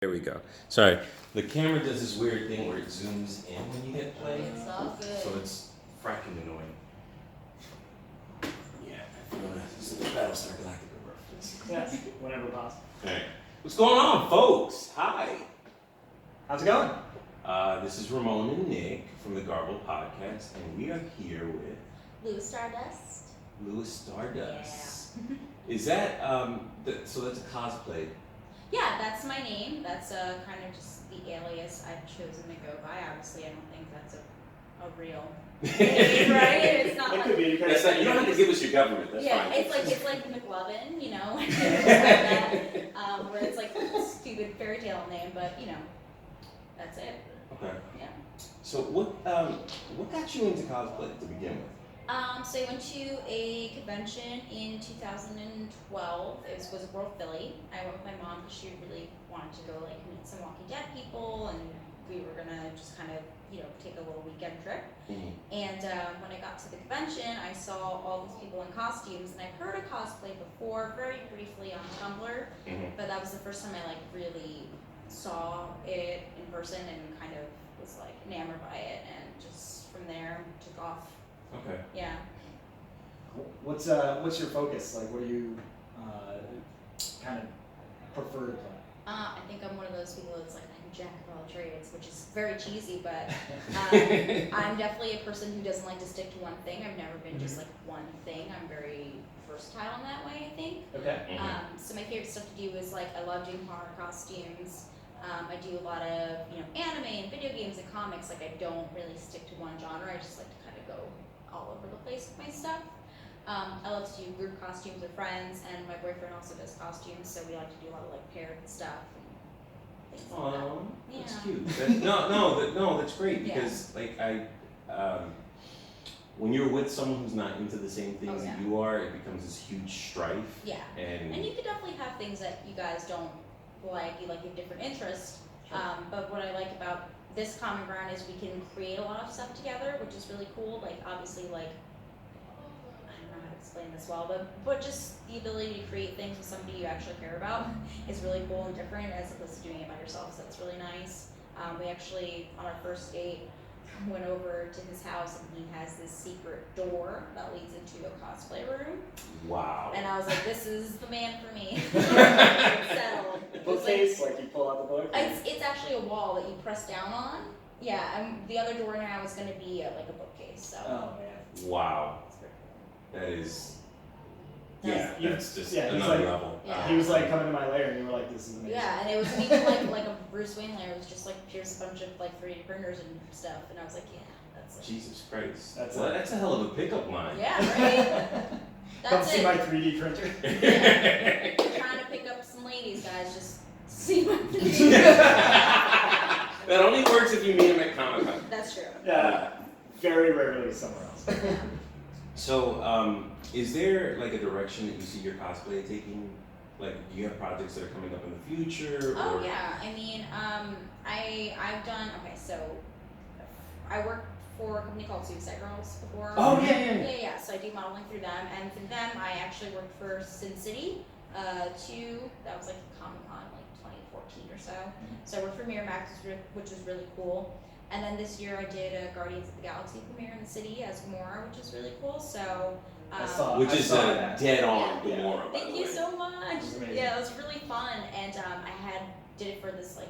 There we go. Sorry, the camera does this weird thing where it zooms in when you hit play. It's all good. So it's fracking annoying. Yeah, I feel this is the Battlestar Galactica reference. Yes, whenever possible. Alright. What's going on, folks? Hi. How's it going? This is Ramon and Nick from the Garbled Podcast, and we are here with Lua Stardust. Lua Stardust. Yeah. Is that, so that's a cosplay? Yeah, that's my name. That's kind of just the alias I've chosen to go by. Obviously, I don't think that's a real name, right? It's not like... That's not, you don't have to give us your government, that's yeah, fine. it's like McLovin, you know, like that, where it's like a stupid fairy tale name, but, you know, that's it. Okay. Yeah. So what got you into cosplay to begin with? So I went to a convention in 2012. It was World Philly. I went with my mom because she really wanted to go like meet some Walking Dead people, and we were gonna just kind of, you know, take a little weekend trip. Mm-hmm. And when I got to the convention, I saw all these people in costumes, and I've heard of cosplay before, very briefly on Tumblr, but that was the first time I like really saw it in person and kind of was like enamored by it, and just from there took off. Okay. Yeah. What's your focus? Like, what do you kind of prefer to play? I think I'm one of those people that's like, I'm jack of all trades, which is very cheesy, but I'm definitely a person who doesn't like to stick to one thing. I've never been just like one thing. I'm very versatile in that way, I think. Okay. So my favorite stuff to do is like, I love doing horror costumes. I do a lot of, you know, anime and video games and comics. Like, I don't really stick to one genre. I just like to kind of go all over the place with my stuff. I love to do group costumes with friends, and my boyfriend also does costumes, so we like to do a lot of like paired stuff and things like that. Oh, that's Yeah. cute. No, that's great because like when you're with someone who's not into the same things that you are, it becomes this huge strife. Yeah. And you could definitely have things that you guys don't like. You like have different interests. Sure. But what I like about this common ground is we can create a lot of stuff together, which is really cool. Like, obviously, like, I don't know how to explain this well, but just the ability to create things with somebody you actually care about is really cool and different as opposed to doing it by yourself, so that's really nice. We actually, on our first date, went over to his house, and he has this secret door that leads into a cosplay room. Wow. And I was like, this is the man for me. Settled. Bookcase, like you pull out the book? It's actually a wall that you press down on. Yeah, and the other door now is going to be like a bookcase. So. Oh, man. Wow. That is. Yeah, that's just yeah, another like, level. Yeah. He was like coming to my lair, and you were like, "This is amazing." Yeah, and it wasn't even like a Bruce Wayne lair. It was just like here's a bunch of like 3D printers and stuff, and I was like, yeah, that's like, Jesus Christ. That's a hell of a pickup line. yeah, right. Come That's see it. my 3D printer. Yeah. Trying to pick up some ladies, guys. Just see my. That only works if you meet him at Comic-Con. That's true. Yeah, very rarely somewhere else. So, is there like a direction that you see your cosplay taking? Like, do you have projects that are coming up in the future? Oh or? yeah, I mean, I've done, okay, so I worked for a company called Suicide Girls before. Oh yeah. Yeah, so I do modeling through them, and through them I actually worked for Sin City, that was like Comic-Con like 2014 or so. So I worked for Miramax, which was really cool. And then this year I did a Guardians of the Galaxy premiere in the city as Gamora, which is really cool. So which is a dead on yeah. Gamora. Thank you so much. Amazing. Yeah, it was really fun, and I did it for this like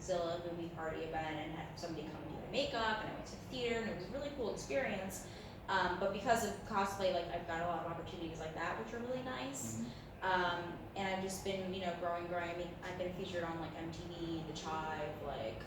Zilla movie party event, and had somebody come do my makeup, and I went to the theater, and it was a really cool experience. But because of cosplay, like I've got a lot of opportunities like that, which are really nice. And I've just been, you know, growing. I mean, I've been featured on like MTV, The Chive, like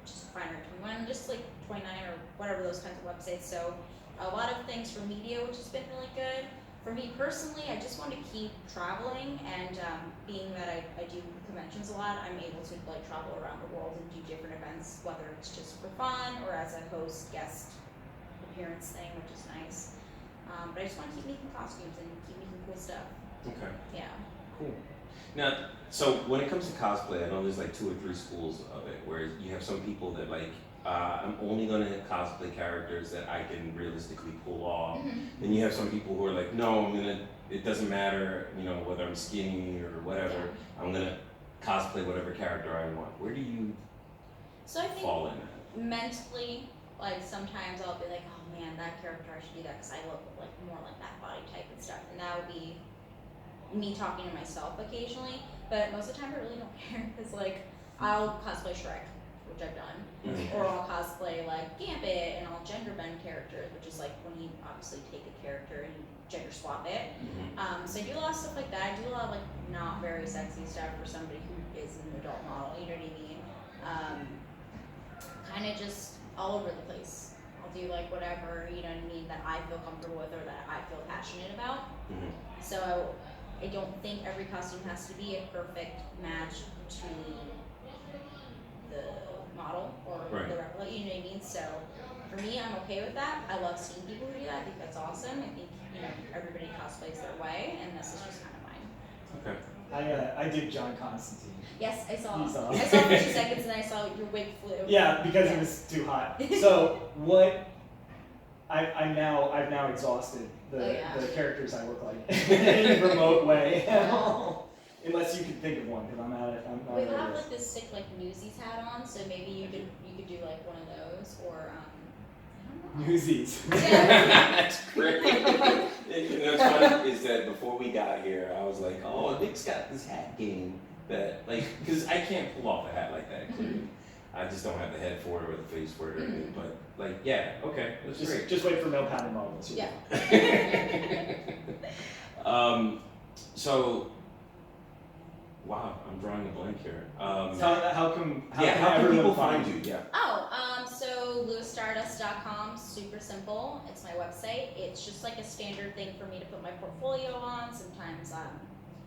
just Finer 21, just like 29 or whatever those kinds of websites. So a lot of things for media, which has been really good. For me personally, I just want to keep traveling, and being that I do conventions a lot, I'm able to like travel around the world and do different events, whether it's just for fun or as a host guest appearance thing, which is nice. But I just want to keep making costumes and keep making cool stuff. Okay. Yeah. Cool. Now, so when it comes to cosplay, I know there's like 2 or 3 schools of it, where you have some people that like, I'm only gonna cosplay characters that I can realistically pull off. Then you have some people who are like, no, it doesn't matter, you know, whether I'm skinny or whatever, I'm gonna cosplay whatever character I want, where do you So I think fall in that? mentally, like sometimes I'll be like, oh man, that character, I should do that because I look like more like that body type and stuff, and that would be me talking to myself occasionally. But most of the time, I really don't care because like I'll cosplay Shrek, which I've done, or I'll cosplay like Gambit, and I'll gender bend characters, which is like when you obviously take a character and you gender swap it. So I do a lot of stuff like that. I do a lot of like not very sexy stuff for somebody who is an adult model. You know what I mean? Kind of just all over the place. I'll do like whatever, you know what I mean, that I feel comfortable with or that I feel passionate about. So I don't think every costume has to be a perfect match to the model or the replica, you know what I mean? So for me, I'm okay with that. I love seeing people who do that. I think that's awesome. I think, you know, everybody cosplays their way, and this is just kind of mine. Okay. I did John Constantine. Yes, I saw. You saw. I saw for 2 seconds, and I saw your wig flew. Yeah, because it was too hot. So what? I've now exhausted the characters I look like in a remote way. Unless you can think of one, because I'm out of. We have like this sick like Newsies hat on, so maybe you could do like one of those, or I don't know. Newsies. That's great. You know what's funny is that before we got here, I was like, oh, Nick's got this hat game that, like, because I can't pull off a hat like that, clearly. I just don't have the head for it or the face for it or anything, but, like, yeah, okay, that's great. Just wait for no pattern models. Yeah. So, wow, I'm drawing a blank here. how come everyone people find find you? Yeah. So luastardust.com, super simple. It's my website. It's just like a standard thing for me to put my portfolio on. Sometimes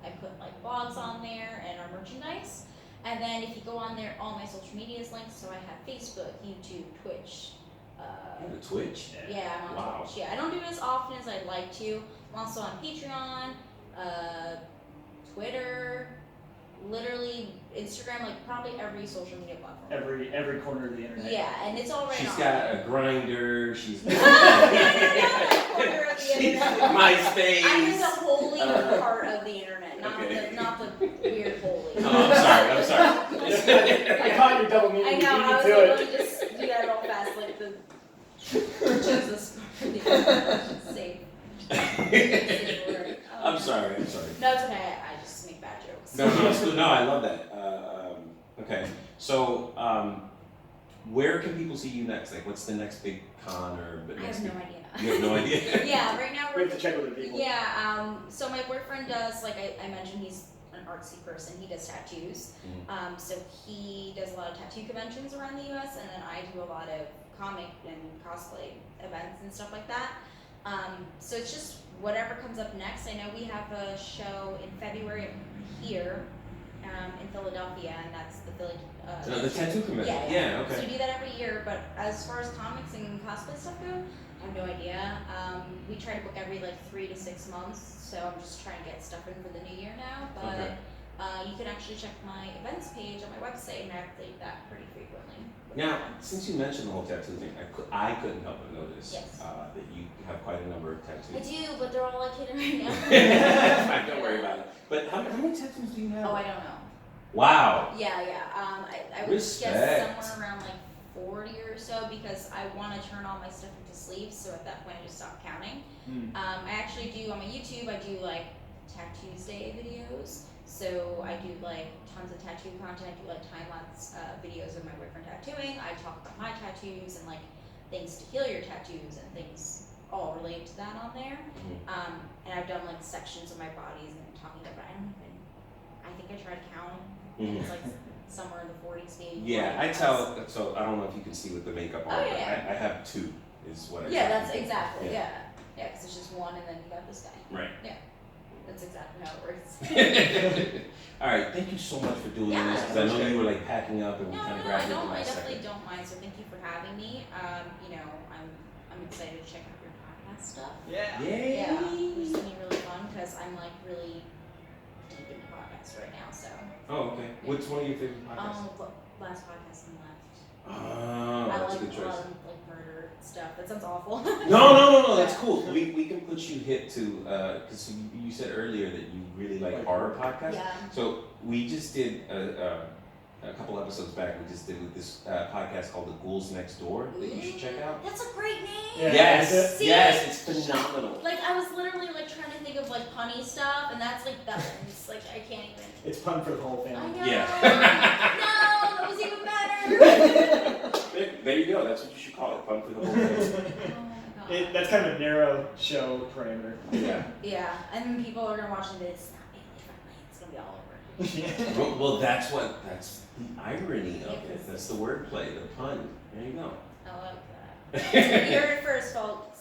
I put like blogs on there and our merchandise. And then if you go on there, all my social media is linked. So I have Facebook, YouTube, Twitch. You have a Twitch? Yeah, I'm on Twitch. Yeah, I don't do it as often as I'd like to. I'm also on Patreon, Twitter, literally Instagram, like probably every social media platform. Every corner of the internet. Yeah, and it's all right She's on. got a grinder. She's No, that corner of the internet. MySpace. I'm in the holy part of the internet, not the weird holy. Oh, I'm sorry. I caught your double meaning. I know. I was like, let me just do that real fast, like the Jesus. Safe. I'm sorry. No, it's okay. I just make bad jokes. No, it's good. No, I love that. Okay, so where can people see you next? Like, what's the next big con or the I next? have no idea. You have no idea. Yeah, right now We have to check with the people. Yeah. So my boyfriend does, like I mentioned, he's an artsy person. He does tattoos. So he does a lot of tattoo conventions around the U.S. and then I do a lot of comic and cosplay events and stuff like that. So it's just whatever comes up next. I know we have a show in February here in Philadelphia, and that's the Philly. The tattoo convention. Yeah, okay. So we do that every year, but as far as comics and cosplay stuff go, I have no idea. We try to book every like 3 to 6 months, so I'm just trying to get stuff in for the new year now. But you can actually check my events page on my website, and I update that pretty frequently. Now, since you mentioned the whole tattoo thing, I couldn't help but notice that you have quite a number of tattoos. I do, but they're all like hidden right now. Fine, don't worry about it. But how many tattoos do you have? Oh, I don't know. Wow. Yeah. I would guess somewhere around like 40 or so because I want to turn all my stuff into sleeves. So at that point, I just stopped counting. I actually do on my YouTube. I do like Tattoos Day videos. So I do like tons of tattoo content. I do like time-lapse videos of my boyfriend tattooing. I talk about my tattoos and like things to heal your tattoos and things all related to that on there. And I've done like sections of my bodies and talking about. I think I tried to count. It's like somewhere in the 40s maybe. Yeah, I tell. So I don't know if you can see with the makeup on. Oh, but yeah. I have 2. Is what I. Yeah, that's exactly. Yeah, because it's just one, and then you got this guy. Right. Yeah. That's exactly how it works. All right, thank you so much for doing this because I know you were like packing up and we kind of grabbed you at the last second. I definitely don't mind. So thank you for having me. I'm excited to check out your podcast stuff. Yeah. Yeah, it's gonna be really fun because I'm like really deep into podcasts right now. So. Oh, okay. What's one of your favorite podcasts? Last podcast on the left. Oh, I that's like a good choice. like murder stuff. That sounds awful. No, that's cool. We can put you hip to, because you said earlier that you really like horror podcasts. Yeah. So we just did a couple episodes back. We just did this podcast called The Ghouls Next Door that you should check out. That's a great name. Yeah. Yes, See? yes, it's phenomenal. Like I was literally like trying to think of like punny stuff, and that's like that one's like I can't even. It's pun for the whole I family. know. Yeah. No, that was even better. There you go. That's what you should call it. Fun for the whole family. Oh my god. That's kind of a narrow show parameter. Yeah. Yeah, and then people are gonna watch it. It's not family friendly. It's gonna be all over. Well, that's the irony of it. That's the wordplay, the pun. There you go. I love that. So you heard it first, folks.